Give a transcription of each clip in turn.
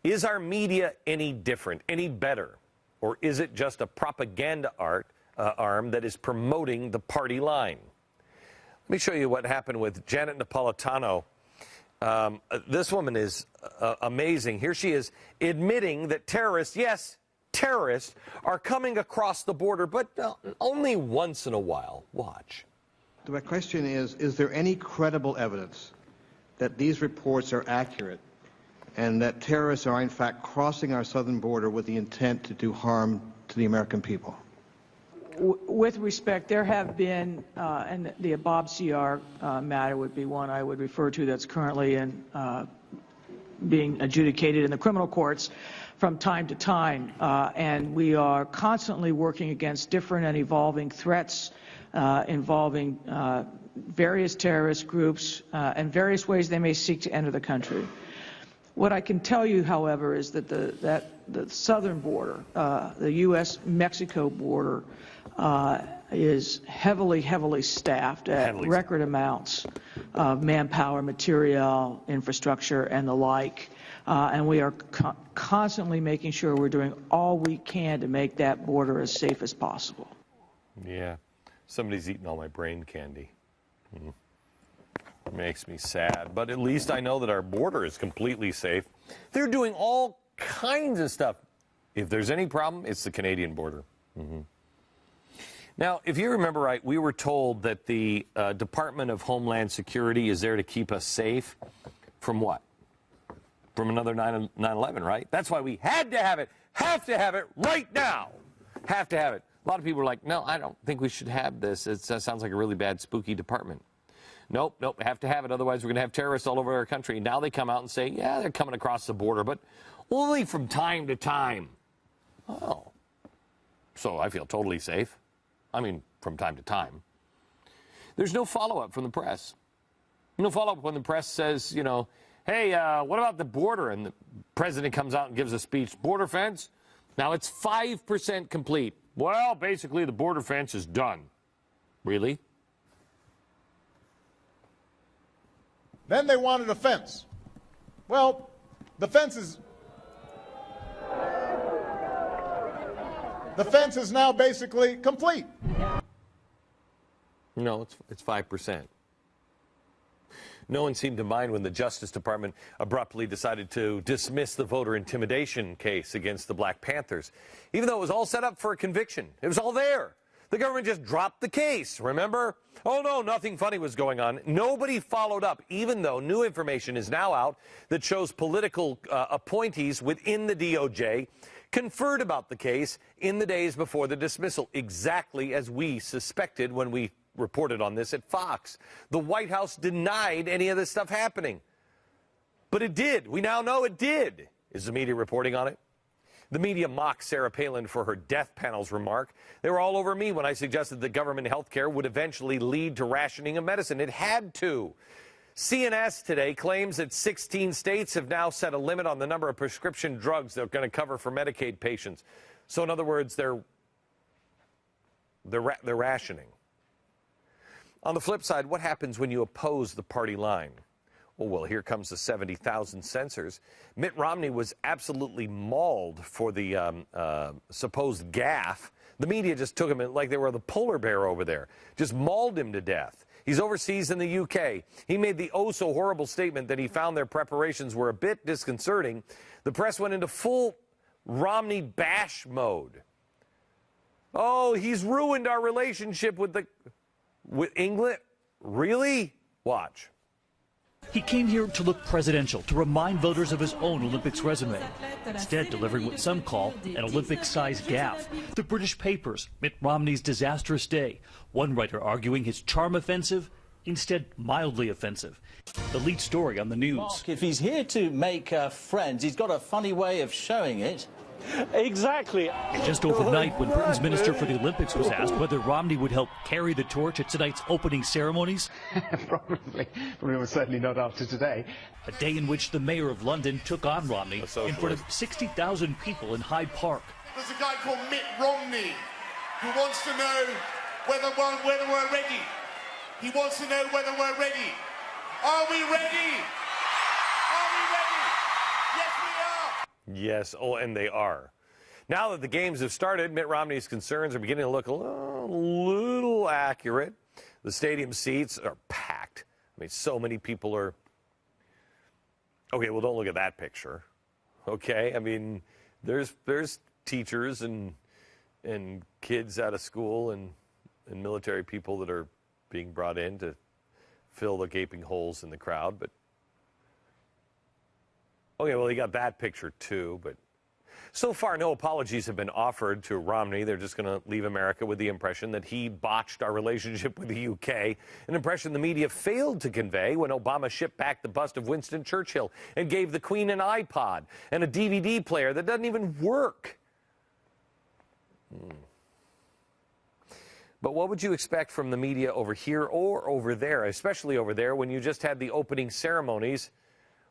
Is our media any different, any better? Or is it just a propaganda arm that is promoting the party line? Let me show you what happened with Janet Napolitano. This woman is amazing. Here she is admitting that terrorists, yes, terrorists, are coming across the border, but only once in a while. Watch. My question is there any credible evidence that these reports are accurate and that terrorists are in fact crossing our southern border with the intent to do harm to the American people? With respect, there have been, and the Bob C.R. matter would be one I would refer to that's currently being adjudicated in the criminal courts from time to time, and we are constantly working against different and evolving threats involving various terrorist groups and various ways they may seek to enter the country. What I can tell you, however, is that the southern border, the U.S.-Mexico border, is heavily staffed at record amounts of manpower, material, infrastructure, and the like. And we are constantly making sure we're doing all we can to make that border as safe as possible. Yeah. Somebody's eating all my brain candy. It makes me sad. But at least I know that our border is completely safe. They're doing all kinds of stuff. If there's any problem, it's the Canadian border. Now, if you remember right, we were told that the Department of Homeland Security is there to keep us safe from what? From another 9/11, right? That's why we had to have it, right now. Have to have it. A lot of people are like, no, I don't think we should have this. It sounds like a really bad, spooky department. Nope, have to have it. Otherwise, we're going to have terrorists all over our country. Now they come out and say, yeah, they're coming across the border, but only from time to time. Oh. So I feel totally safe. I mean, from time to time. There's no follow-up from the press. No follow-up when the press says, you know, hey, what about the border? And the president comes out and gives a speech. Border fence? Now it's 5% complete. Well, basically, the border fence is done. Really? Then they wanted a fence. Well, the fence is now basically complete. No, it's 5%. No one seemed to mind when the Justice Department abruptly decided to dismiss the voter intimidation case against the Black Panthers, even though it was all set up for a conviction. It was all there. The government just dropped the case, remember? Oh, no, nothing funny was going on. Nobody followed up, even though new information is now out that shows political appointees within the DOJ conferred about the case in the days before the dismissal, exactly as we suspected when we reported on this at Fox. The White House denied any of this stuff happening. But it did. We now know it did. Is the media reporting on it? The media mocked Sarah Palin for her death panel's remark. They were all over me when I suggested that government health care would eventually lead to rationing of medicine. It had to. CNS today claims that 16 states have now set a limit on the number of prescription drugs they're going to cover for Medicaid patients. So in other words, they're rationing. On the flip side, what happens when you oppose the party line? Oh, well, here comes the 70,000 censors. Mitt Romney was absolutely mauled for the supposed gaffe. The media just took him like they were the polar bear over there, just mauled him to death. He's overseas in the UK. He made the oh-so-horrible statement that he found their preparations were a bit disconcerting. The press went into full Romney bash mode. Oh, he's ruined our relationship with England? Really? Watch. He came here to look presidential, to remind voters of his own Olympics resume, instead delivering what some call an Olympic-sized gaffe. The British papers, Mitt Romney's disastrous day. One writer arguing his charm offensive, instead mildly offensive. The lead story on the news. Mark, if he's here to make friends, he's got a funny way of showing it. Exactly. Just overnight, when Britain's Minister for the Olympics was asked whether Romney would help carry the torch at tonight's opening ceremonies. Probably certainly not after today. A day in which the mayor of London took on Romney in front of 60,000 people in Hyde Park. There's a guy called Mitt Romney who wants to know whether we're ready. He wants to know whether we're ready. Are we ready? Are we ready? Yes, we are. Yes, oh, and they are. Now that the games have started, Mitt Romney's concerns are beginning to look a little accurate. The stadium seats are packed. I mean, so many people are... Okay, well, don't look at that picture. Okay, I mean, there's teachers and kids out of school and military people that are being brought in to fill the gaping holes in the crowd. But okay, well, you got that picture too. But so far, no apologies have been offered to Romney. They're just going to leave America with the impression that he botched our relationship with the UK, an impression the media failed to convey when Obama shipped back the bust of Winston Churchill and gave the Queen an iPod and a DVD player that doesn't even work. But what would you expect from the media over here or over there, especially over there when you just had the opening ceremonies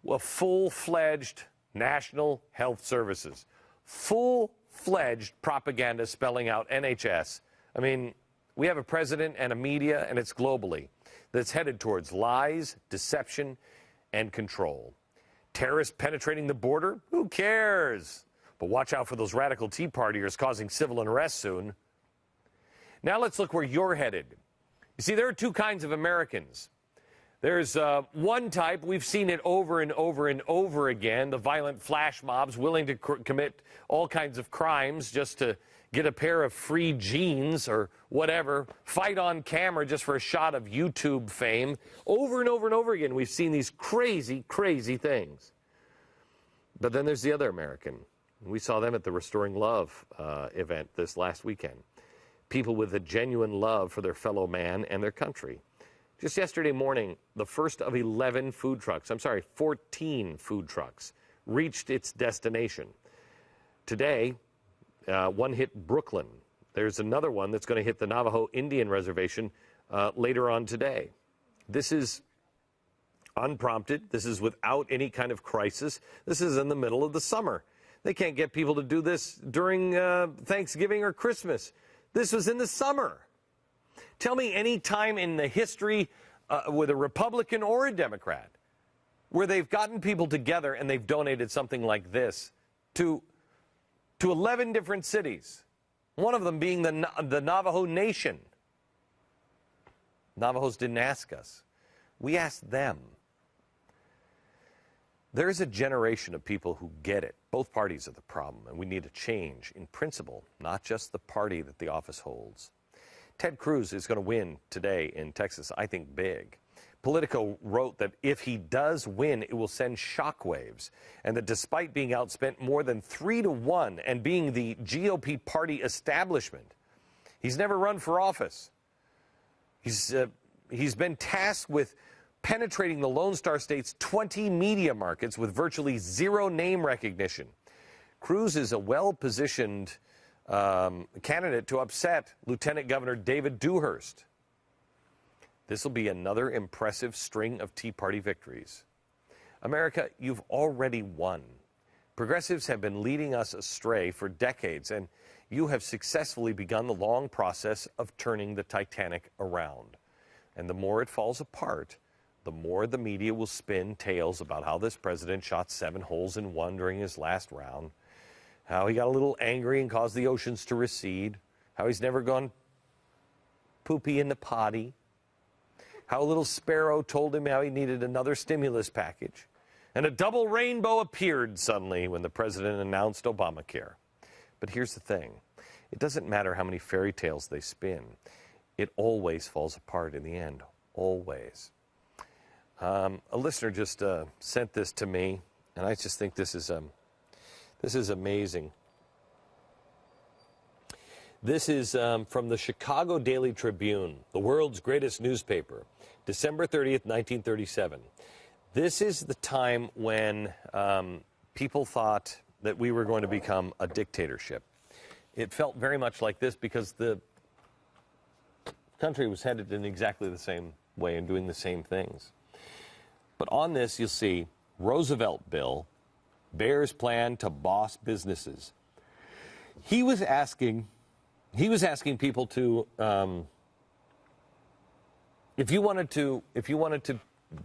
of full-fledged national health services? Full-fledged propaganda spelling out NHS. I mean, we have a president and a media, and it's globally, that's headed towards lies, deception, and control. Terrorists penetrating the border? Who cares? But watch out for those radical Tea Partiers causing civil unrest soon. Now let's look where you're headed. You see, there are two kinds of Americans. There's one type, we've seen it over and over and over again, the violent flash mobs willing to commit all kinds of crimes just to get a pair of free jeans or whatever, fight on camera just for a shot of YouTube fame. Over and over and over again, we've seen these crazy, crazy things. But then there's the other American. We saw them at the Restoring Love event this last weekend. People with a genuine love for their fellow man and their country. Just yesterday morning, the first of 14 food trucks reached its destination. Today, one hit Brooklyn. There's another one that's going to hit the Navajo Indian Reservation later on today. This is unprompted. This is without any kind of crisis. This is in the middle of the summer. They can't get people to do this during Thanksgiving or Christmas. This was in the summer. Tell me any time in the history with a Republican or a Democrat where they've gotten people together and they've donated something like this to 11 different cities, one of them being the Navajo Nation. Navajos didn't ask us. We asked them. There's a generation of people who get it. Both parties are the problem, and we need a change in principle, not just the party that the office holds. Ted Cruz is going to win today in Texas, I think big. Politico wrote that if he does win, it will send shockwaves, and that despite being outspent more than 3-1 and being the GOP party establishment, he's never run for office. He's been tasked with penetrating the Lone Star State's 20 media markets with virtually zero name recognition. Cruz is a well-positioned candidate to upset Lieutenant Governor David Dewhurst. This will be another impressive string of Tea Party victories. America, you've already won. Progressives have been leading us astray for decades, and you have successfully begun the long process of turning the Titanic around. And the more it falls apart, the more the media will spin tales about how this president shot 7 holes in one during his last round, how he got a little angry and caused the oceans to recede, how he's never gone poopy in the potty, how a little sparrow told him how he needed another stimulus package, and a double rainbow appeared suddenly when the president announced Obamacare. But here's the thing. It doesn't matter how many fairy tales they spin. It always falls apart in the end. Always. A listener just sent this to me, and I just think this is amazing. This is from the Chicago Daily Tribune, the world's greatest newspaper, December 30th, 1937. This is the time when people thought that we were going to become a dictatorship. It felt very much like this because the country was headed in exactly the same way and doing the same things. But on this, you'll see Roosevelt bill, Bear's plan to boss businesses. He was asking people to, if you wanted to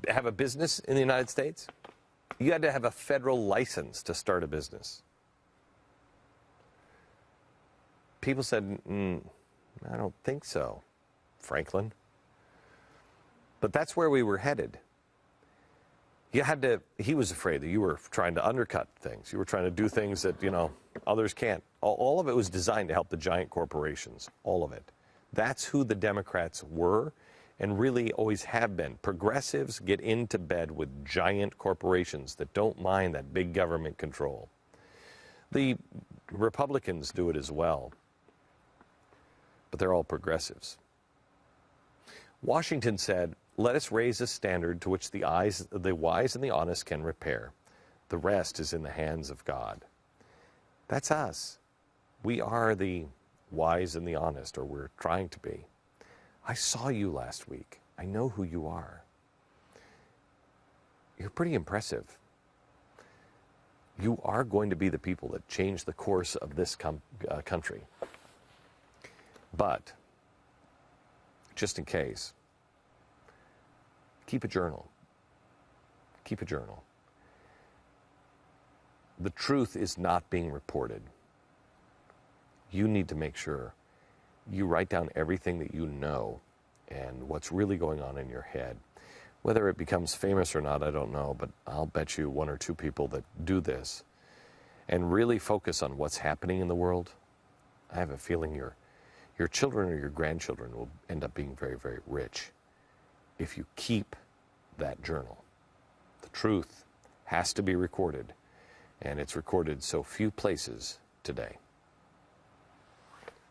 have a business in the United States, You had to have a federal license to start a business. People said, I don't think so, Franklin. But that's where we were headed. He was afraid that you were trying to undercut things. You were trying to do things that, others can't. All of it was designed to help the giant corporations, all of it. That's who the Democrats were and really always have been. Progressives get into bed with giant corporations that don't mind that big government control. The Republicans do it as well, but they're all progressives. Washington said, let us raise a standard to which the wise and the honest can repair. The rest is in the hands of God. That's us. We are the wise and the honest, or we're trying to be. I saw you last week. I know who you are. You're pretty impressive. You are going to be the people that change the course of this country. But, just in case, keep a journal. Keep a journal. The truth is not being reported. You need to make sure you write down everything that you know and what's really going on in your head. Whether it becomes famous or not, I don't know, but I'll bet you one or two people that do this and really focus on what's happening in the world. I have a feeling your children or your grandchildren will end up being very, very rich if you keep that journal. The truth has to be recorded, and it's recorded so few places today.